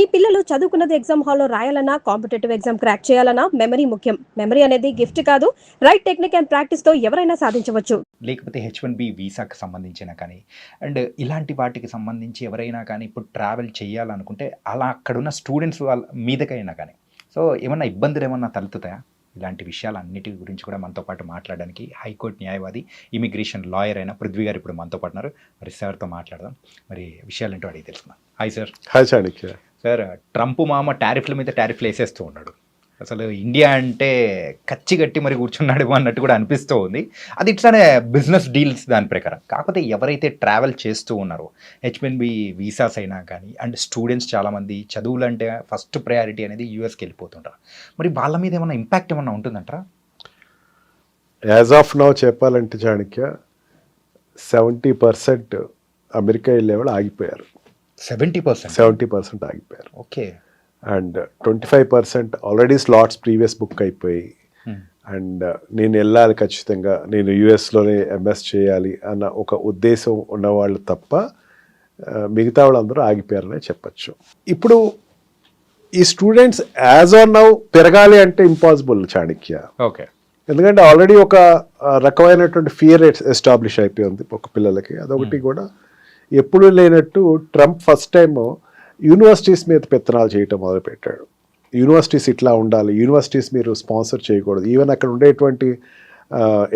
మీ పిల్లలు చదువుకున్నది ఎగ్జామ్ హాల్లో రాయాలన్నా, కాంపిటేటివ్ ఎగ్జామ్ క్రాక్ చేయాలన్నా మెమరీ ముఖ్యం. మెమరీ అనేది గిఫ్ట్ కాదు. రైట్ టెక్నిక్ అండ్ ప్రాక్టీస్‌తో ఎవరైనా సాధించవచ్చు. లేకపోతే హెచ్-1బీ వీసాకి సంబంధించిన కానీ, అండ్ ఇలాంటి వాటికి సంబంధించి ఎవరైనా కానీ ఇప్పుడు ట్రావెల్ చేయాలనుకుంటే, అలా అక్కడున్న స్టూడెంట్స్ వాళ్ళ మీదకైనా కానీ, సో ఏమన్నా ఇబ్బందులేమన్నా తలెత్తుతాయా? ఇలాంటి విషయాలన్నిటి గురించి కూడా మనతో పాటు మాట్లాడడానికి హైకోర్టు న్యాయవాది, ఇమిగ్రేషన్ లాయర్ అయిన పృథ్వీ గారు ఇప్పుడు మనతో పాటు ఉన్నారు. మరి సార్‌తో మాట్లాడదాం. మరి విషయాలేంటో అడిగి తెలుసుకుందాం. Hi sir. Hi Chanakya. Sir, Trump మామ టారిఫ్ల మీద టారిఫ్లు వేసేస్తూ ఉన్నాడు. అసలు ఇండియా అంటే కచ్చి కట్టి మరి కూర్చున్నాడు అన్నట్టు కూడా అనిపిస్తూ ఉంది. అది ఇట్లానే బిజినెస్ డీల్స్ దాని ప్రకారం. కాకపోతే ఎవరైతే ట్రావెల్ చేస్తూ ఉన్నారో హెచ్-1బీ వీసాస్ అయినా కానీ, అండ్ స్టూడెంట్స్ చాలామంది చదువులు అంటే ఫస్ట్ ప్రయారిటీ అనేది యూఎస్కి వెళ్ళిపోతుంటారు. మరి వాళ్ళ మీద ఏమన్నా ఇంపాక్ట్ ఏమన్నా ఉంటుందంటారా? యాజ్ ఆఫ్ నౌ చెప్పాలంటే చాణక్య 70% అమెరికా వెళ్ళే వాళ్ళు ఆగిపోయారు. 70% ఆగిపోయారు. Okay. And 25% already slots previous book అయిపోయి, అండ్ నేను వెళ్ళాలి ఖచ్చితంగా, నేను యూఎస్లోనే ఎంఎస్ చేయాలి అన్న ఒక ఉద్దేశం ఉన్నవాళ్ళు తప్ప మిగతా వాళ్ళందరూ ఆగిపోయారనే చెప్పచ్చు. ఇప్పుడు ఈ స్టూడెంట్స్ యాజ్ ఆన్ నౌ పెరగాలి అంటే ఇంపాసిబుల్ చాణక్య. ఓకే. ఎందుకంటే ఆల్రెడీ ఒక రకమైనటువంటి ఫియర్ ఎస్టాబ్లిష్ అయిపోయింది ఒక పిల్లలకి. అదొకటి కూడా ఎప్పుడు లేనట్టు ట్రంప్ ఫస్ట్ టైం యూనివర్సిటీస్ మీద పెత్తనాలు చేయటం మొదలుపెట్టాడు. యూనివర్సిటీస్ ఇట్లా ఉండాలి, యూనివర్సిటీస్ మీరు స్పాన్సర్ చేయకూడదు. ఈవెన్ అక్కడ ఉండేటువంటి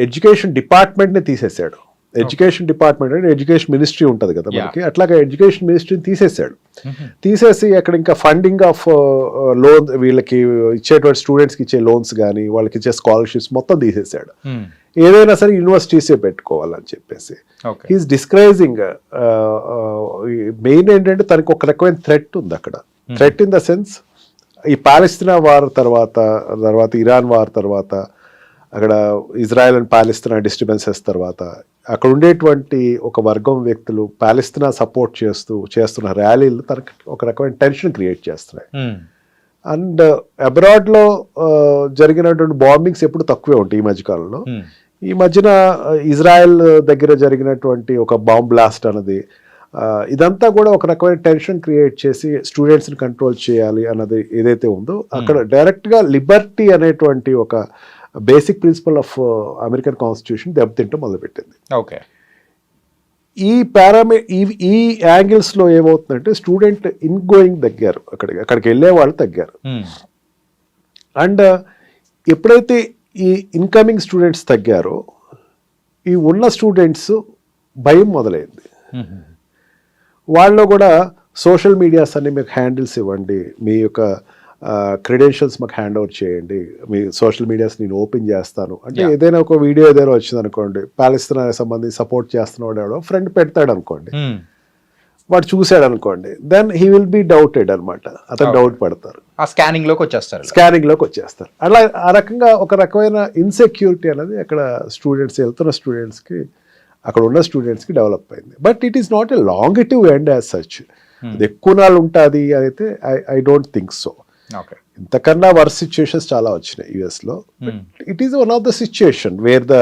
ఎడ్యుకేషన్ డిపార్ట్మెంట్ని తీసేశాడు. ఎడ్యుకేషన్ డిపార్ట్మెంట్ అంటే ఎడ్యుకేషన్ మినిస్ట్రీ ఉంటుంది కదా మనకి, అట్లాగా ఎడ్యుకేషన్ మినిస్ట్రీని తీసేశాడు. తీసేసి అక్కడ ఇంకా ఫండింగ్ ఆఫ్ లోన్, వీళ్ళకి ఇచ్చేటువంటి స్టూడెంట్స్కి ఇచ్చే లోన్స్ కానీ, వాళ్ళకి ఇచ్చే స్కాలర్షిప్స్ మొత్తం తీసేశాడు. ఏదైనా సరే యూనివర్సిటీసే పెట్టుకోవాలని చెప్పేసి హీఈస్ డిస్కరేజింగ్. మెయిన్ ఏంటంటే తనకు ఒక రకమైన థ్రెట్ ఉంది అక్కడ. థ్రెట్ ఇన్ ద సెన్స్, ఈ పాలస్తీనా వార్ తర్వాత ఇరాన్ వార్ తర్వాత, అక్కడ ఇజ్రాయెల్ అండ్ పాలస్తీనా డిస్టర్బెన్సెస్ తర్వాత అక్కడ ఉండేటువంటి ఒక వర్గం వ్యక్తులు పాలస్తీనా సపోర్ట్ చేస్తున్న ర్యాలీలు తనకు ఒక రకమైన టెన్షన్ క్రియేట్ చేస్తున్నాయి. అండ్ అబ్రాడ్లో జరిగినటువంటి బాంబింగ్స్ ఎప్పుడు తక్కువే ఉంటాయి ఈ మధ్యకాలంలో. ఈ మధ్యన ఇజ్రాయెల్ దగ్గర జరిగినటువంటి ఒక బాంబ్ బ్లాస్ట్ అన్నది, ఇదంతా కూడా ఒక రకమైన టెన్షన్ క్రియేట్ చేసి స్టూడెంట్స్ని కంట్రోల్ చేయాలి అన్నది ఏదైతే ఉందో, అక్కడ డైరెక్ట్గా లిబర్టీ అనేటువంటి ఒక basic principle of American constitution దెబ్బతింటూ మొదలుపెట్టింది. ఓకే. ఈ యాంగిల్స్లో ఏమవుతుందంటే స్టూడెంట్ ఇన్ గోయింగ్ తగ్గారు, అక్కడికి వెళ్ళే వాళ్ళు తగ్గారు. అండ్ ఎప్పుడైతే ఈ ఇన్కమింగ్ స్టూడెంట్స్ తగ్గారో, ఈ ఉన్న స్టూడెంట్స్ భయం మొదలైంది. వాళ్ళు కూడా సోషల్ మీడియాస్ అన్ని మీకు హ్యాండిల్స్ ఇవ్వండి, మీ యొక్క క్రెడెన్షియల్స్ మాకు హ్యాండ్ ఓవర్ చేయండి, మీ సోషల్ మీడియాస్ నేను ఓపెన్ చేస్తాను అంటే, ఏదైనా ఒక వీడియో ఏదైనా వచ్చింది అనుకోండి, పాలస్తీనాకి సంబంధించి సపోర్ట్ చేస్తున్నవాడు ఎవడో ఫ్రెండ్ పెడతాడు అనుకోండి, వాడు చూశాడు అనుకోండి, then he will be doubted అనమాట. అతను డౌట్ పడతారు, స్కానింగ్ లోకి వచ్చేస్తారు. అలా ఆ రకంగా ఒక రకమైన ఇన్సెక్యూరిటీ అనేది అక్కడ వెళ్తున్న స్టూడెంట్స్కి, అక్కడ ఉన్న స్టూడెంట్స్కి డెవలప్ అయింది. But it is not a లాంగిటివ్ ఎండ్ యాజ్ సచ్. అది ఎక్కువ నాళ్ళు ఉంటుంది అయితే ఐ డోంట్ థింక్ సో. ఇంతకన్నా వర్స్ సిచ్యుయేషన్స్ చాలా వచ్చినాయి యూఎస్లో. It is one of the situation where the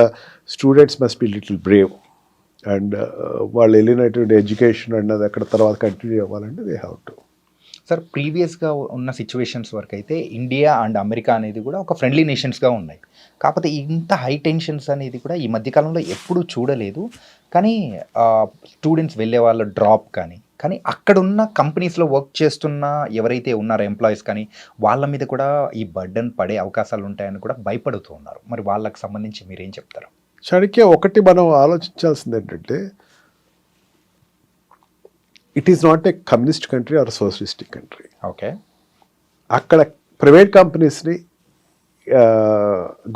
students must be little brave, and వాళ్ళు వెళ్ళినటువంటి ఎడ్యుకేషన్ అన్నది అక్కడ తర్వాత కంటిన్యూ అవ్వాలంటే దే హ్యావ్ టు. సార్, ప్రీవియస్గా ఉన్న సిచ్యువేషన్స్ వరకు అయితే ఇండియా అండ్ అమెరికా అనేది కూడా ఒక ఫ్రెండ్లీ నేషన్స్గా ఉన్నాయి. కాకపోతే ఇంత హై టెన్షన్స్ అనేది కూడా ఈ మధ్యకాలంలో ఎప్పుడూ చూడలేదు. కానీ స్టూడెంట్స్ వెళ్ళే వాళ్ళ డ్రాప్ కానీ అక్కడున్న కంపెనీస్లో వర్క్ చేస్తున్న ఎవరైతే ఉన్నారో ఎంప్లాయీస్ కానీ, వాళ్ళ మీద కూడా ఈ బర్డన్ పడే అవకాశాలు ఉంటాయని కూడా భయపడుతూ ఉన్నారు. మరి వాళ్ళకి సంబంధించి మీరేం చెప్తారు? చాణక్య, ఒకటి మనం ఆలోచించాల్సింది ఏంటంటే, it is not a communist country or socialistic country. Okay. అక్కడ ప్రైవేట్ కంపెనీస్ని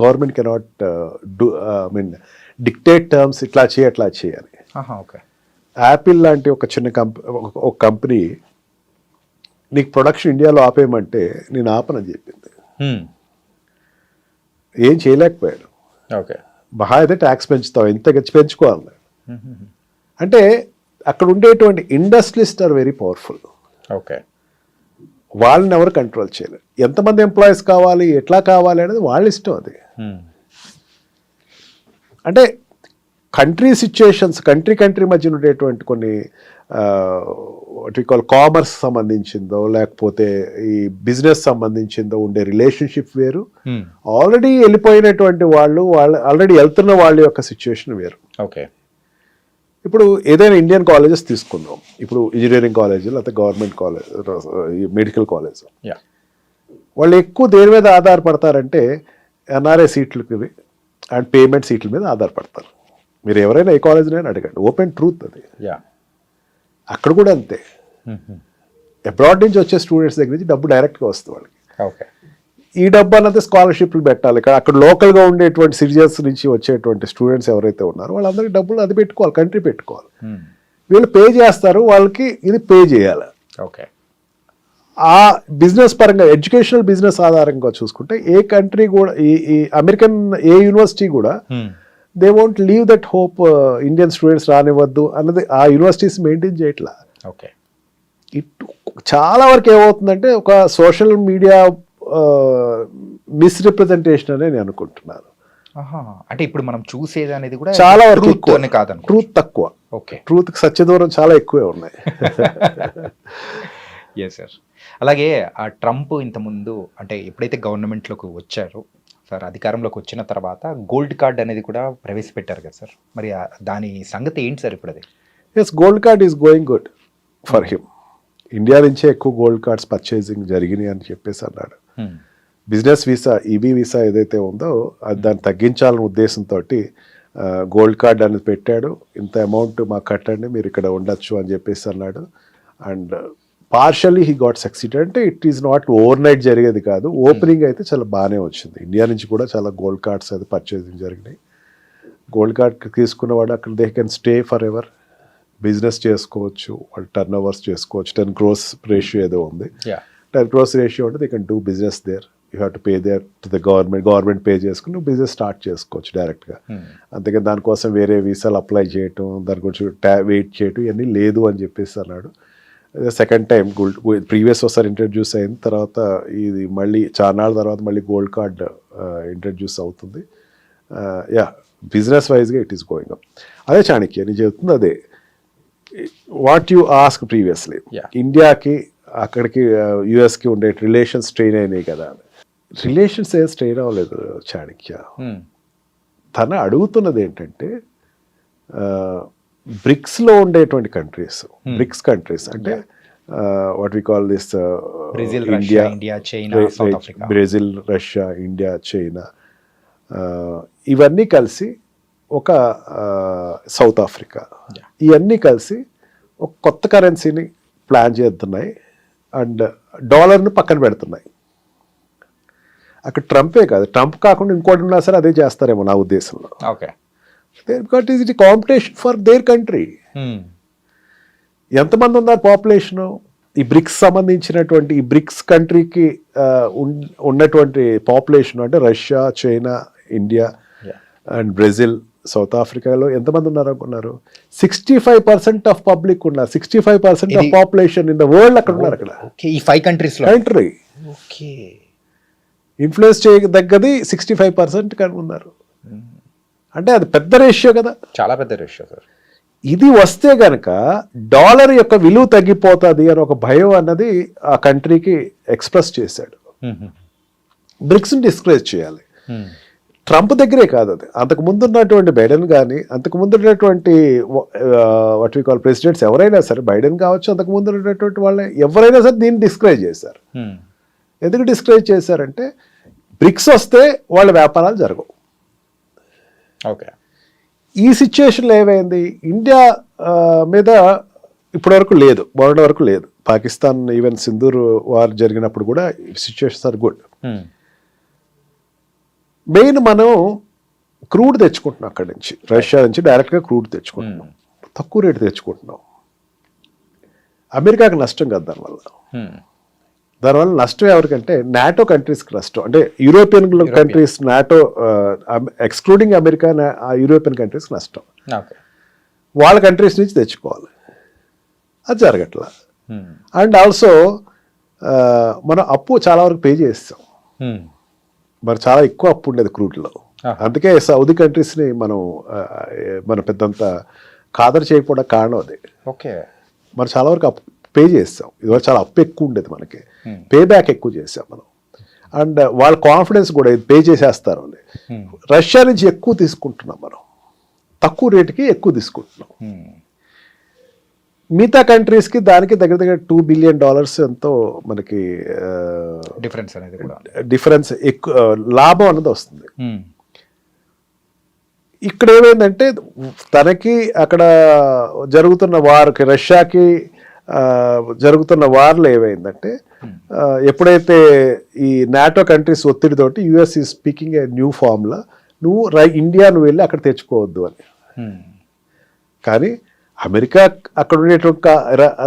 గవర్నమెంట్ కెనాట్ డిక్టేట్ టర్మ్స్, ఇట్లా చేయాలి. ఓకే. యాపిల్ లాంటి ఒక చిన్న కంపెనీ నీకు ప్రొడక్షన్ ఇండియాలో ఆపేయమంటే నేను ఆపనని చెప్పింది. ఏం చేయలేకపోయాడు. ఓకే. మహా అయితే ట్యాక్స్ పెంచుతావు, ఎంత పెంచుకోవాలి అంటే. అక్కడ ఉండేటువంటి industrialist are very powerful. Okay. వాళ్ళని ఎవరు కంట్రోల్ చేయలేరు. ఎంతమంది ఎంప్లాయీస్ కావాలి, ఎట్లా కావాలి అనేది వాళ్ళ ఇష్టం. అది అంటే కంట్రీ సిచ్యుయేషన్స్, కంట్రీ మధ్య ఉండేటువంటి కొన్ని వాట్ కాల్ కామర్స్ సంబంధించిందో లేకపోతే ఈ బిజినెస్ సంబంధించిందో ఉండే రిలేషన్షిప్ వేరు, ఆల్రెడీ వెళ్ళిపోయినటువంటి వాళ్ళు ఆల్రెడీ వెళ్తున్న వాళ్ళ యొక్క సిచ్యువేషన్ వేరు. ఓకే. ఇప్పుడు ఏదైనా ఇండియన్ కాలేజెస్ తీసుకుందాం, ఇప్పుడు ఇంజనీరింగ్ కాలేజ్ లేకపోతే గవర్నమెంట్ కాలేజ్, మెడికల్ కాలేజ్, వాళ్ళు ఎక్కువ దేని మీద ఆధారపడతారంటే ఎన్ఆర్ఐ సీట్లకి అండ్ పేమెంట్ సీట్ల మీద ఆధారపడతారు. మీరు ఎవరైనా ఏ కాలేజ్నైనా అడగండి, ఓపెన్ ట్రూత్ అది. అక్కడ కూడా అంతే, అబ్రాడ్ నుంచి వచ్చే స్టూడెంట్స్ దగ్గర నుంచి డబ్బు డైరెక్ట్గా వస్తుంది వాళ్ళకి. ఓకే. ఈ డబ్బు అన్నది స్కాలర్షిప్లు పెట్టాలి. ఇక్కడ అక్కడ లోకల్గా ఉండేటువంటి సిటిజన్స్ నుంచి వచ్చేటువంటి స్టూడెంట్స్ ఎవరైతే ఉన్నారో వాళ్ళందరికీ డబ్బులు అది పెట్టుకోవాలి, కంట్రీ పెట్టుకోవాలి. వీళ్ళు పే చేస్తారు, వాళ్ళకి ఇది పే చేయాలి. ఓకే. ఆ బిజినెస్ పరంగా ఎడ్యుకేషనల్ బిజినెస్ ఆధారంగా చూసుకుంటే ఏ కంట్రీ కూడా ఈ అమెరికన్ ఏ యూనివర్సిటీ కూడా they won't leave that hope Indian students రానివ్వద్దు అన్నది ఆ యూనివర్సిటీస్ మెయింటైన్ చేయట్లా. ఓకే. ఇటు చాలా వరకు ఏమవుతుందంటే ఒక సోషల్ మీడియా మిస్రిప్రజెంటేషన్ అనే నేను అనుకుంటున్నాను. అంటే ఇప్పుడు మనం చూసేది అనేది కూడా చాలా వరకు ట్రూత్ తక్కువ. ఓకే. ట్రూత్కి సత్యదూరం చాలా ఎక్కువే ఉన్నాయి. Yes sir. అలాగే ఆ ట్రంప్ ఇంతకుముందు అంటే ఎప్పుడైతే గవర్నమెంట్లోకి వచ్చారో సార్, అధికారంలోకి వచ్చిన తర్వాత గోల్డ్ కార్డ్ అనేది కూడా ప్రవేశపెట్టారు కదా సార్, మరి దాని సంగతి ఏంటి సార్ ఇప్పుడు అది? Yes, gold card is going good for him. India నుంచే ఎక్కువ గోల్డ్ కార్డ్స్ పర్చేసింగ్ జరిగినాయి అని చెప్పేసి అన్నాడు. బిజినెస్ వీసా, ఈబీ వీసా ఏదైతే ఉందో అది దాన్ని తగ్గించాలనే ఉద్దేశంతో గోల్డ్ కార్డ్ అనేది పెట్టాడు. ఇంత అమౌంట్ మాకు కట్టండి, మీరు ఇక్కడ ఉండొచ్చు అని చెప్పేసి అన్నాడు. And partially he got succeeded. అంటే it is not overnight జరిగేది కాదు, ఓపెనింగ్ అయితే చాలా బాగానే వచ్చింది. ఇండియా నుంచి కూడా చాలా గోల్డ్ కార్డ్స్ అయితే పర్చేసింగ్ జరిగినాయి. గోల్డ్ కార్డ్ తీసుకున్నవాడు అక్కడ they can stay for ever, business చేసుకోవచ్చు, వాళ్ళు టర్న్ ఓవర్స్ చేసుకోవచ్చు. 10 crores రేషియో ఏదో ఉంది, 10 crores రేషియో ఉంటే they can do business there. You have to pay there to the government pay చేసుకుని నువ్వు బిజినెస్ స్టార్ట్ చేసుకోవచ్చు డైరెక్ట్గా. అంతేకాని దానికోసం వేరే వీసాలు అప్లై చేయటం, దాని గురించి వెయిట్ చేయటం ఇవన్నీ లేదు అని చెప్పేసి అన్నాడు. సెకండ్ టైం ప్రీవియస్ ఒకసారి ఇంట్రడ్యూస్ అయిన తర్వాత ఇది మళ్ళీ చాలా తర్వాత మళ్ళీ గోల్డ్ కార్డ్ ఇంట్రడ్యూస్ అవుతుంది. బిజినెస్ వైజ్గా ఇట్ ఈస్ గోయింగ్ అప్. అదే చాణక్య నేను చెప్తుంది అదే. వాట్ యు ఆస్క్ ప్రీవియస్లీ, ఇండియాకి అక్కడికి యుఎస్కి ఉండే రిలేషన్స్ స్ట్రెయిన్ అయినాయి కదా. రిలేషన్స్ ఏం స్ట్రెయిన్ అవ్వలేదు చాణక్య. తన అడుగుతున్నది ఏంటంటే బ్రిక్స్లో ఉండేటువంటి కంట్రీస్, బ్రిక్స్ కంట్రీస్ అంటే what we call this Brazil, Russia, India, China, ఇవన్నీ కలిసి ఒక సౌత్ ఆఫ్రికా, ఇవన్నీ కలిసి ఒక కొత్త కరెన్సీని ప్లాన్ చేస్తున్నాయి అండ్ డాలర్ను పక్కన పెడుతున్నాయి. అక్కడ ట్రంపే కాదు, ట్రంప్ కాకుండా ఇంకోటి ఉన్నా సరే అదే చేస్తారేమో నా ఉద్దేశంలో. Okay. Because is it competition for their country. ఎంతమంది ఉన్నారు పాపులేషను ఈ బ్రిక్స్ సంబంధించినటువంటి, ఈ బ్రిక్స్ కంట్రీకి ఉన్నటువంటి పాపులేషన్ అంటే Russia, China, India and Brazil, south ఆఫ్రికాలో ఎంతమంది ఉన్నారు అనుకున్నారు? 65% ఆఫ్ పబ్లిక్ ఉన్నారు. 65% of population in the world అక్కడ ఉన్నారు. అక్కడ ఈ 5 కంట్రీస్ కంట్రీ ఇన్ఫ్లుయెన్స్ చేయదగ్గది 65% కానీ ఉన్నారు. అంటే అది పెద్ద రేషియో కదా, చాలా పెద్ద రేషియో సార్. ఇది వస్తే గనక డాలర్ యొక్క విలువ తగ్గిపోతుంది అని ఒక భయం అన్నది ఆ కంట్రీకి ఎక్స్ప్రెస్ చేశాడు. బ్రిక్స్ని డిస్కరేజ్ చేయాలి. ట్రంప్ దగ్గరే కాదు అది, అంతకు ముందు ఉన్నటువంటి బైడెన్ కానీ, అంతకు ముందు ఉన్నటువంటి వాట్ వి కాల్ ప్రెసిడెంట్స్ ఎవరైనా సరే, బైడెన్ కావచ్చు, అంతకు ముందు ఉన్నటువంటి వాళ్ళే ఎవరైనా సరే దీన్ని డిస్కరేజ్ చేశారు. ఎందుకు డిస్కరేజ్ చేశారంటే బ్రిక్స్ వస్తే వాళ్ళ వ్యాపారాలు జరగవు. ఓకే. ఈ సిచ్యుయేషన్లో ఏమైంది, ఇండియా మీద ఇప్పటివరకు లేదు, మొన్నటి వరకు లేదు. పాకిస్తాన్ ఈవెన్ సింధూర్ వార్ జరిగినప్పుడు కూడా సిచ్యుయేషన్స్ ఆర్ గుడ్. మెయిన్ మనం క్రూడ్ తెచ్చుకుంటున్నాం అక్కడి నుంచి, రష్యా నుంచి డైరెక్ట్గా క్రూడ్ తెచ్చుకుంటున్నాం, తక్కువ రేటు తెచ్చుకుంటున్నాం. అమెరికాకి నష్టం కదా దానివల్ల నష్టం ఎవరికంటే నాటో కంట్రీస్కి నష్టం. అంటే European countries, NATO excluding America, European కంట్రీస్కి నష్టం. వాళ్ళ కంట్రీస్ నుంచి తెచ్చుకోవాలి, అది జరగట్లా. అండ్ ఆల్సో మనం అప్పు చాలా వరకు పే చేస్తాం, మరి చాలా ఎక్కువ అప్పు ఉండేది క్రూడ్లో. అందుకే సౌదీ కంట్రీస్ని మనం పెద్దంత ఖాదరు చేయకపోవడం కారణం అది. ఓకే. మనం చాలా వరకు పే చేస్తాం. ఇదివరకు చాలా అప్పు ఎక్కువ ఉండేది మనకి, పే బ్యాక్ ఎక్కువ చేసాం మనం. అండ్ వాళ్ళ కాన్ఫిడెన్స్ కూడా ఇది పే చేసేస్తారు అని. రష్యా నుంచి ఎక్కువ తీసుకుంటున్నాం మనం, తక్కువ రేటుకి ఎక్కువ తీసుకుంటున్నాం. మిగతా కంట్రీస్కి దానికి దగ్గర దగ్గర $2 బిలియన్ ఎంతో మనకి డిఫరెన్స్ అనేది కూడా డిఫరెన్స్ ఎక్కువ లాభం అన్నది వస్తుంది. ఇక్కడ ఏమైందంటే తనకి అక్కడ జరుగుతున్న వార్కి, రష్యాకి జరుగుతున్న వార్లో ఏమైందంటే ఎప్పుడైతే ఈ నాటో కంట్రీస్ ఒత్తిడితోటి యుఎస్ ఈ స్పీకింగ్ ఏ న్యూ ఫార్మ్లా, నువ్వు ఇండియా నువ్వు వెళ్ళి అక్కడ తెచ్చుకోవద్దు అని. కానీ అమెరికా అక్కడ ఉండేటువంటి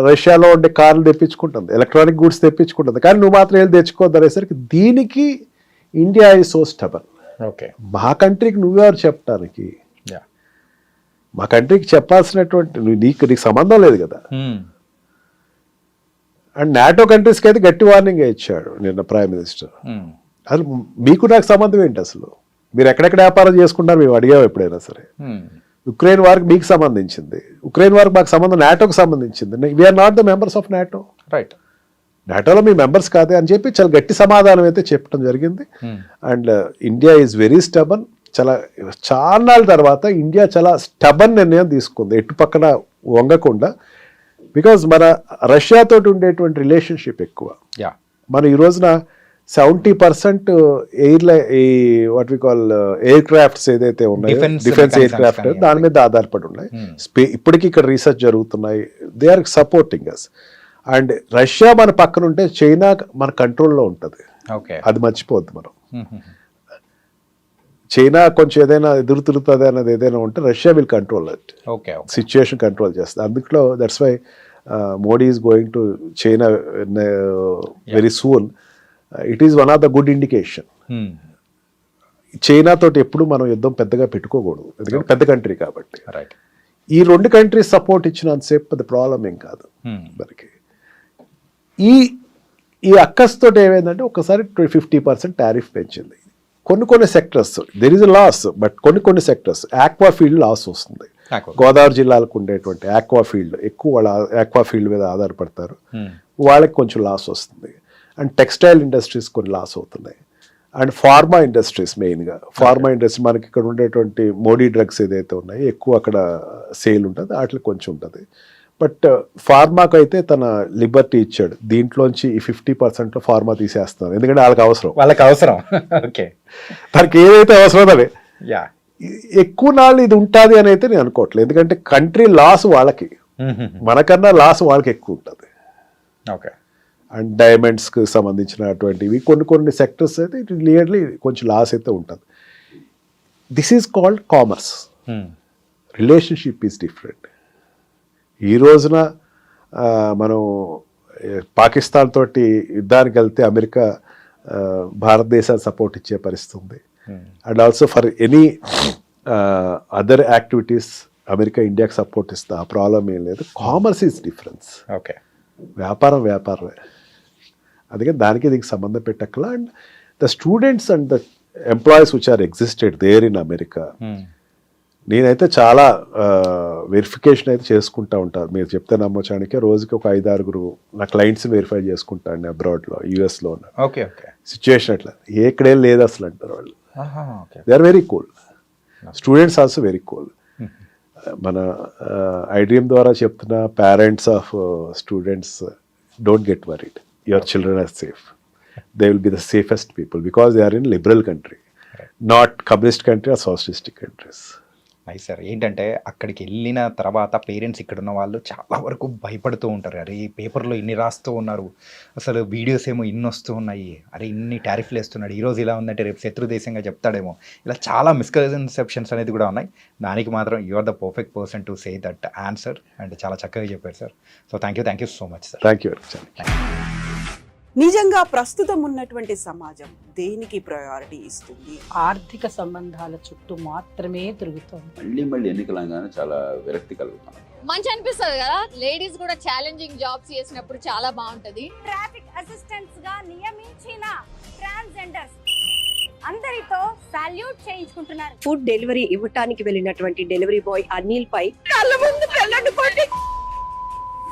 రష్యాలో ఉండే కార్లు తెప్పించుకుంటుంది, ఎలక్ట్రానిక్ గూడ్స్ తెప్పించుకుంటుంది, కానీ నువ్వు మాత్రం వెళ్ళి తెచ్చుకోవద్దు అనేసరికి దీనికి India is so stubborn. Okay, మా కంట్రీకి నువ్వెవరు చెప్పడానికి? మా కంట్రీకి చెప్పాల్సినటువంటి నీకు సంబంధం లేదు కదా. అండ్ నాటో కంట్రీస్కి అయితే గట్టి వార్నింగ్ ఇచ్చాడు నిన్న ప్రైమ్ మినిస్టర్. అసలు మీకు నాకు సంబంధం ఏంటి? అసలు మీరు ఎక్కడెక్కడ వ్యాపారం చేసుకుంటారు మేము అడిగాము ఎప్పుడైనా సరే. ఉక్రెయిన్ వార్కి మీకు సంబంధించింది, ఉక్రెయిన్ వార్కి మాకు సంబంధం నాటోకి సంబంధించింది. We are not the members of NATO. Right, నాటోలో మీ మెంబర్స్ కాదే అని చెప్పి చాలా గట్టి సమాధానం అయితే చెప్పడం జరిగింది. And India is very stubborn. చాలా నాళ్ళ తర్వాత ఇండియా చాలా స్టబన్ నిర్ణయం తీసుకుంది, ఎటు పక్కన వంగకుండా. బికాజ్ మన రష్యాతో ఉండేటువంటి రిలేషన్షిప్ ఎక్కువ. మనం ఈ రోజున 70% what we call aircrafts ఏదైతే ఉన్నాయో, డిఫెన్స్ ఎయిర్ క్రాఫ్ట్, దాని మీద ఆధారపడి ఉన్నాయి. ఇప్పటికీ ఇక్కడ రీసెర్చ్ జరుగుతున్నాయి. They are supporting us. And Russia మన పక్కన ఉంటే చైనా మన కంట్రోల్లో ఉంటుంది, అది మర్చిపోవద్దు మనం. చైనా కొంచెం ఏదైనా ఎదురు తిరుగుతుంది అన్నది ఏదైనా ఉంటే Russia will control it, situation control చేస్తుంది. అందులో that's why Modi is going to China very soon. It is one of the good indication. China తోటి ఎప్పుడు మనం యుద్ధం పెద్దగా పెట్టుకోకూడదు, ఎందుకంటే పెద్ద కంట్రీ కాబట్టి. ఈ రెండు కంట్రీస్ సపోర్ట్ ఇచ్చినంతసేపు పెద్ద ప్రాబ్లం ఏం కాదు మనకి. ఈ అక్కస్తో ఏమైందంటే ఒకసారి 50% టారిఫ్ పెంచింది. కొన్ని sectors there is loss, but కొన్ని సెక్టర్స్ ఆక్వా ఫీల్డ్ లాస్ వస్తుంది. గోదావరి జిల్లాలకు ఉండేటువంటి ఆక్వా ఫీల్డ్ ఎక్కువ, వాళ్ళ ఆక్వా ఫీల్డ్ మీద ఆధారపడతారు, వాళ్ళకి కొంచెం లాస్ వస్తుంది. అండ్ టెక్స్టైల్ ఇండస్ట్రీస్ కొన్ని లాస్ అవుతున్నాయి. అండ్ ఫార్మా ఇండస్ట్రీస్, మెయిన్గా ఫార్మా ఇండస్ట్రీ మనకి ఇక్కడ ఉండేటువంటి మోడీ డ్రగ్స్ ఏదైతే ఉన్నాయో ఎక్కువ అక్కడ సేల్ ఉంటుంది, వాటికి కొంచెం ఉంటుంది. బట్ ఫార్మాకు అయితే తన లిబర్టీ ఇచ్చాడు, దీంట్లోంచి ఈ 50%లో ఫార్మా తీసేస్తున్నారు, ఎందుకంటే వాళ్ళకి అవసరం. ఓకే, తనకి ఏదైతే అవసరం అదే ఎక్కువ నాళ్ళు ఇది ఉంటుంది అని అయితే నేను అనుకోవట్లేదు. ఎందుకంటే కంట్రీ లాస్ వాళ్ళకి, మనకన్నా లాస్ వాళ్ళకి ఎక్కువ ఉంటుంది. ఓకే, అండ్ డైమండ్స్కి సంబంధించినటువంటివి కొన్ని సెక్టర్స్ అయితే ఇట్ క్లియర్లీ కొంచెం లాస్ అయితే ఉంటుంది. This is called commerce. Relationship is different. ఈ రోజున మనం పాకిస్తాన్ తోటి యుద్ధానికి వెళ్తే అమెరికా భారతదేశానికి సపోర్ట్ ఇచ్చే పరిస్థితి ఉంది. And also for any other activities America ఇండియాకి సపోర్ట్ ఇస్తా, ఆ ప్రాబ్లం ఏం లేదు. Commerce is difference. ఓకే, వ్యాపారమే. అందుకే దానికి దీనికి సంబంధం పెట్టక్కల. And the students and the employees which are existed there in America, నేనైతే చాలా వెరిఫికేషన్ అయితే చేసుకుంటా ఉంటాను. మీరు చెప్తే నమ్మొచ్చానికి రోజుకి ఒక 5-6 నా క్లయింట్స్ వెరిఫై చేసుకుంటాను అబ్రాడ్లో, యూఎస్లో. ఓకే, సిచ్యువేషన్ అట్లా ఎక్కడేం లేదు అసలు అంటారు వాళ్ళు. They are very cool. Students also very cool. మన ఐడిఎం ద్వారా చెప్తున్న parents of students, don't get worried, your children are safe. They will be the safest people because they are in liberal country, not communist country or socialistic countries. Nice sir. ఏంటంటే అక్కడికి వెళ్ళిన తర్వాత parents ఇక్కడ ఉన్న వాళ్ళు చాలా వరకు భయపడుతూ ఉంటారు. అరే పేపర్లో ఇన్ని రాస్తూ ఉన్నారు, అసలు వీడియోస్ ఏమో ఇన్ని వస్తూ ఉన్నాయి, అరే ఇన్ని టారిఫ్లు వేస్తున్నాడు, ఈరోజు ఇలా ఉందంటే రేపు శత్రు దేశంగా చెప్తాడేమో, ఇలా చాలా మిస్కన్సెప్షన్స్ అనేది కూడా ఉన్నాయి. దానికి మాత్రం you are the perfect person to say that answer. And చాలా చక్కగా చెప్పారు sir. So thank you so much sir. Thank you. నిజంగా ప్రస్తుతం ఉన్నటువంటి సమాజం దేనికి ప్రయారిటీ ఇస్తుంది? ఆర్థిక సంబంధాల చుట్టూ మాత్రమే తిరుగుతోంది. మళ్ళీ ఎన్నికలంగానే చాలా విరక్తి కలుగుతాం. మంచి అనిపిస్తుంది కదా, లేడీస్ కూడా ఛాలెంజింగ్ జాబ్స్ చేసినప్పుడు చాలా బాగుంటది. ట్రాఫిక్ అసిస్టెంట్స్ గా నియమించిన ట్రాన్స్జెండర్స్ అందరితో సాల్యూట్ చేయించుకుంటున్నారు. ఫుడ్ డెలివరీ ఇవ్వటానికి వెళ్ళినటువంటి డెలివరీ బాయ్ అనిల్ పై కళ్ళ ముందు పెళ్ళండి